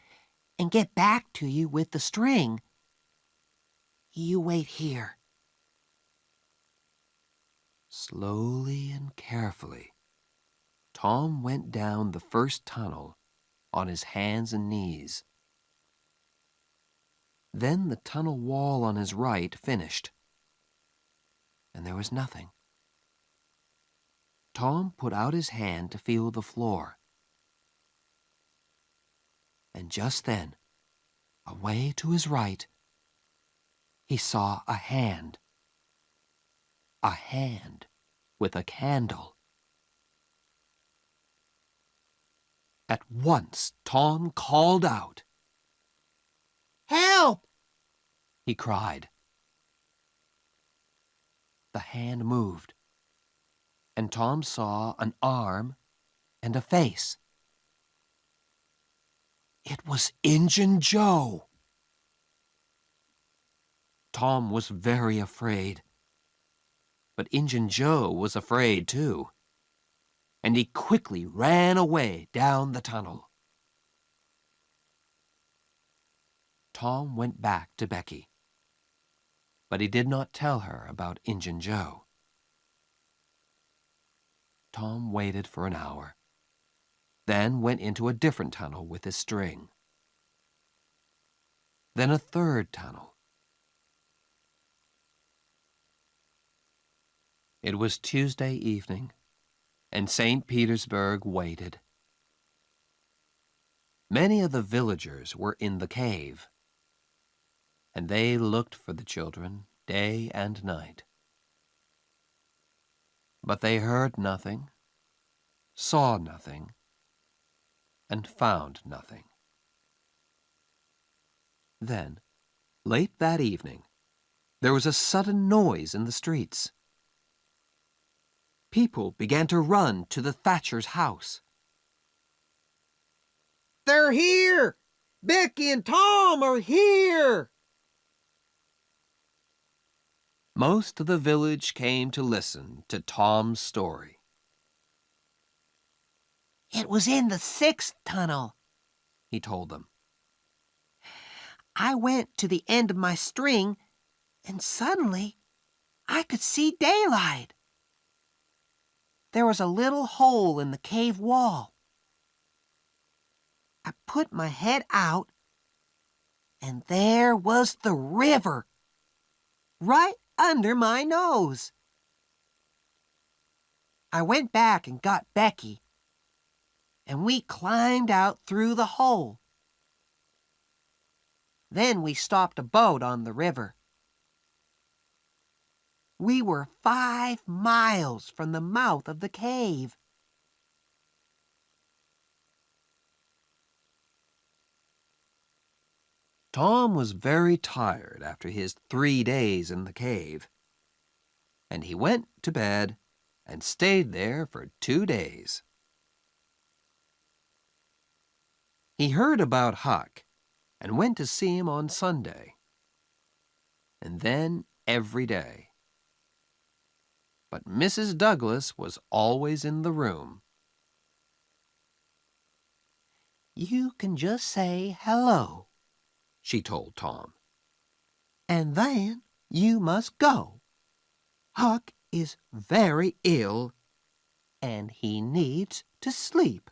and get back to you with the string. You wait here. Slowly and carefully, Tom went down the first tunnel on his hands and knees. Then the tunnel wall on his right finished, and there was nothing. Tom put out his hand to feel the floor. And just then, away to his right, he saw a hand. A hand with a candle. At once, Tom called out. Help! He cried. The hand moved, and Tom saw an arm and a face. It was Injun Joe. Tom was very afraid, but Injun Joe was afraid too, and he quickly ran away down the tunnel. Tom went back to Becky, but he did not tell her about Injun Joe. Tom waited for an hour, then went into a different tunnel with his string. Then a third tunnel. It was Tuesday evening, and St. Petersburg waited. Many of the villagers were in the cave, and they looked for the children day and night. But they heard nothing, saw nothing, and found nothing. Then, late that evening, there was a sudden noise in the streets. People began to run to the Thatcher's house. They're here! Becky and Tom are here! Most of the village came to listen to Tom's story. It was in the 6th tunnel, He told them. I went to the end of my string, and suddenly I could see daylight. There was a little hole in the cave wall. I put my head out, and there was the river, right under my nose. I went back and got Becky, and we climbed out through the hole. Then we stopped a boat on the river. We were 5 miles from the mouth of the cave. Tom was very tired after his 3 days in the cave, and he went to bed and stayed there for 2 days. He heard about Huck and went to see him on Sunday, and then every day. But Mrs. Douglas was always in the room. You can just say hello, She told Tom. and then you must go. Huck is very ill, and he needs to sleep.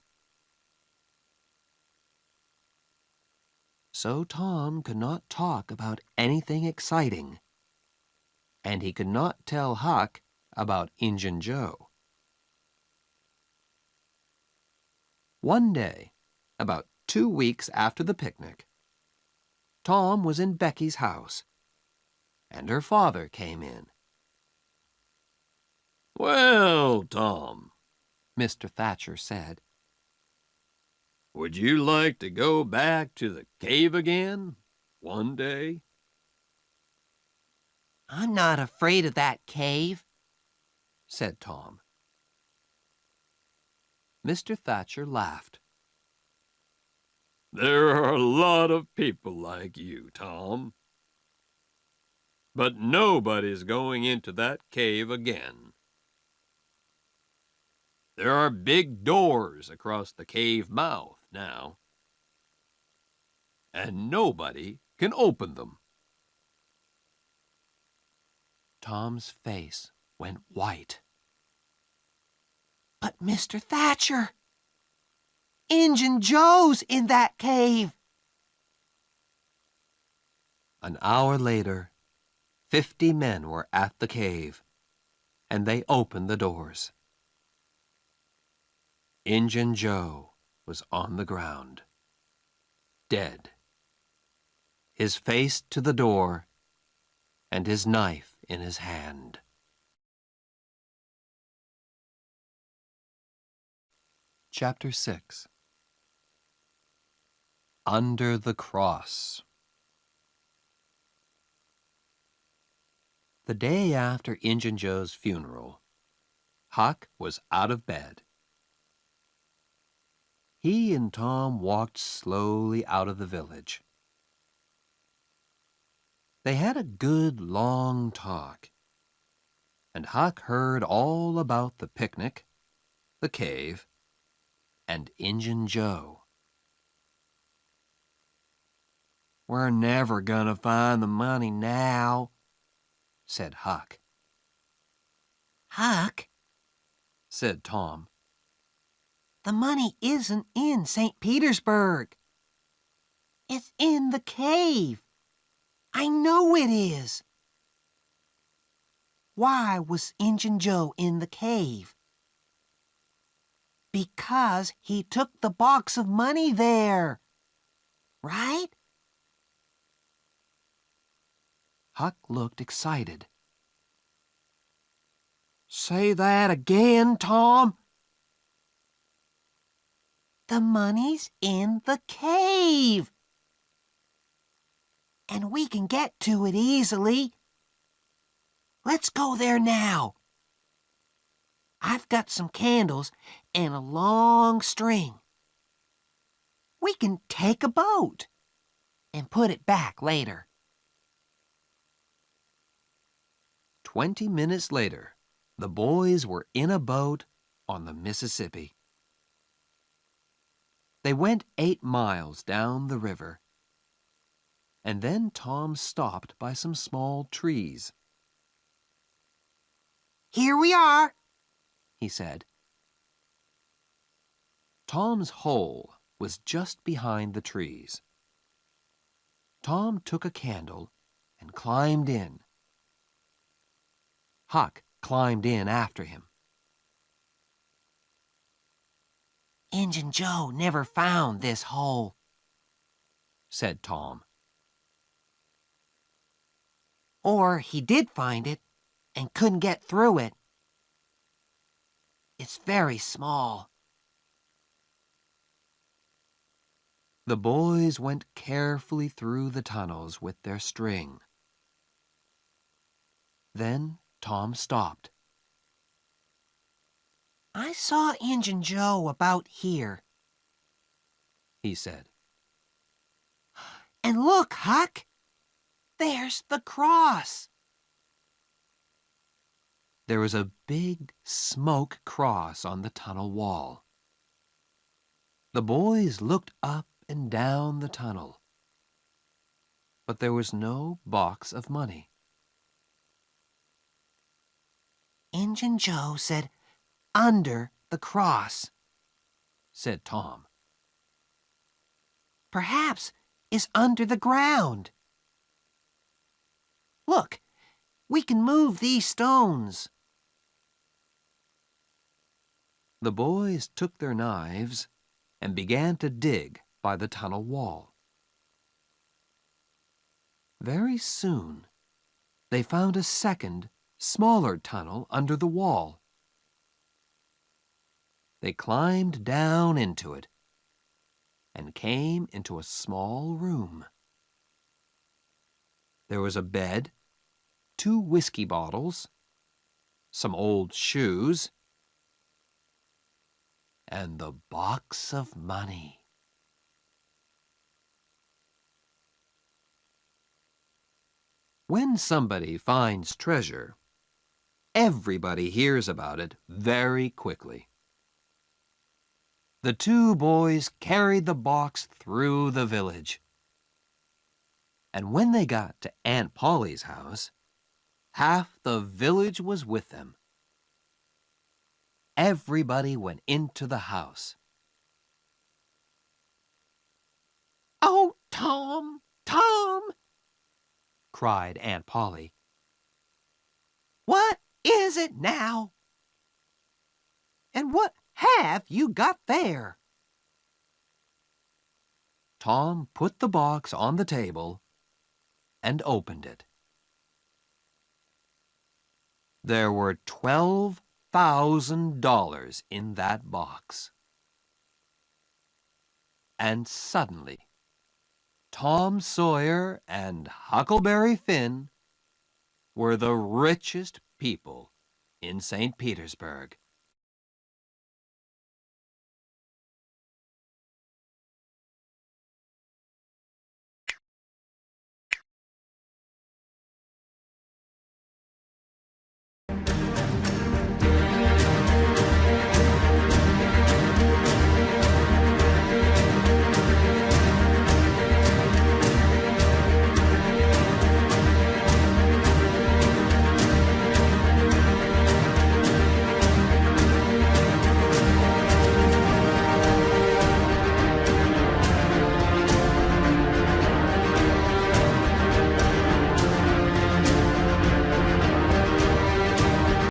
So Tom could not talk about anything exciting, and he could not tell Huck about Injun Joe. One day, about 2 weeks after the picnic, Tom was in Becky's house, and her father came in. Well, Tom, Mr. Thatcher said, would you like to go back to the cave again one day? I'm not afraid of that cave, said Tom. Mr. Thatcher laughed. There are a lot of people like you, Tom. But nobody's going into that cave again. There are big doors across the cave mouth now, and nobody can open them. Tom's face went white. but Mr. Thatcher, Injun Joe's in that cave. An hour later, 50 men were at the cave, and they opened the doors. Injun Joe was on the ground, dead, his face to the door and his knife in his hand. Chapter 6. Under the Cross. The day after Injun Joe's funeral, Huck was out of bed. He and Tom walked slowly out of the village. They had a good long talk, and Huck heard all about the picnic, the cave, and Injun Joe. We're never gonna find the money now, said Huck. Huck, Said Tom. the money isn't in St. Petersburg. It's in the cave. I know it is. Why was Injun Joe in the cave? Because he took the box of money there. Right? Huck looked excited. Say that again, Tom. The money's in the cave. And we can get to it easily. Let's go there now. I've got some candles and a long string. We can take a boat and put it back later. 20 minutes later, the boys were in a boat on the Mississippi. They went 8 miles down the river, and then Tom stopped by some small trees. Here we are, he said. Tom's hole was just behind the trees. Tom took a candle and climbed in. Huck climbed in after him. Injun Joe never found this hole, said Tom. Or he did find it and couldn't get through it. It's very small. The boys went carefully through the tunnels with their string. Then Tom stopped. I saw Injun Joe about here, he said. And look, Huck, there's the cross. There was a big smoke cross on the tunnel wall. The boys looked up and down the tunnel, but there was no box of money. Injun Joe said, under the cross, said Tom. Perhaps it's under the ground. Look, we can move these stones. The boys took their knives and began to dig by the tunnel wall. Very soon, they found a second, smaller tunnel under the wall. They climbed down into it and came into a small room. There was a bed, 2 whiskey bottles, some old shoes, and the box of money. When somebody finds treasure, everybody hears about it very quickly. The 2 boys carried the box through the village. And when they got to Aunt Polly's house, half the village was with them. Everybody went into the house. Oh, Tom, Tom, cried Aunt Polly. What is it now? And what have you got there? Tom put the box on the table and opened it. There were $12,000 in that box. And suddenly, Tom Sawyer and Huckleberry Finn were the richest people in St. Petersburg.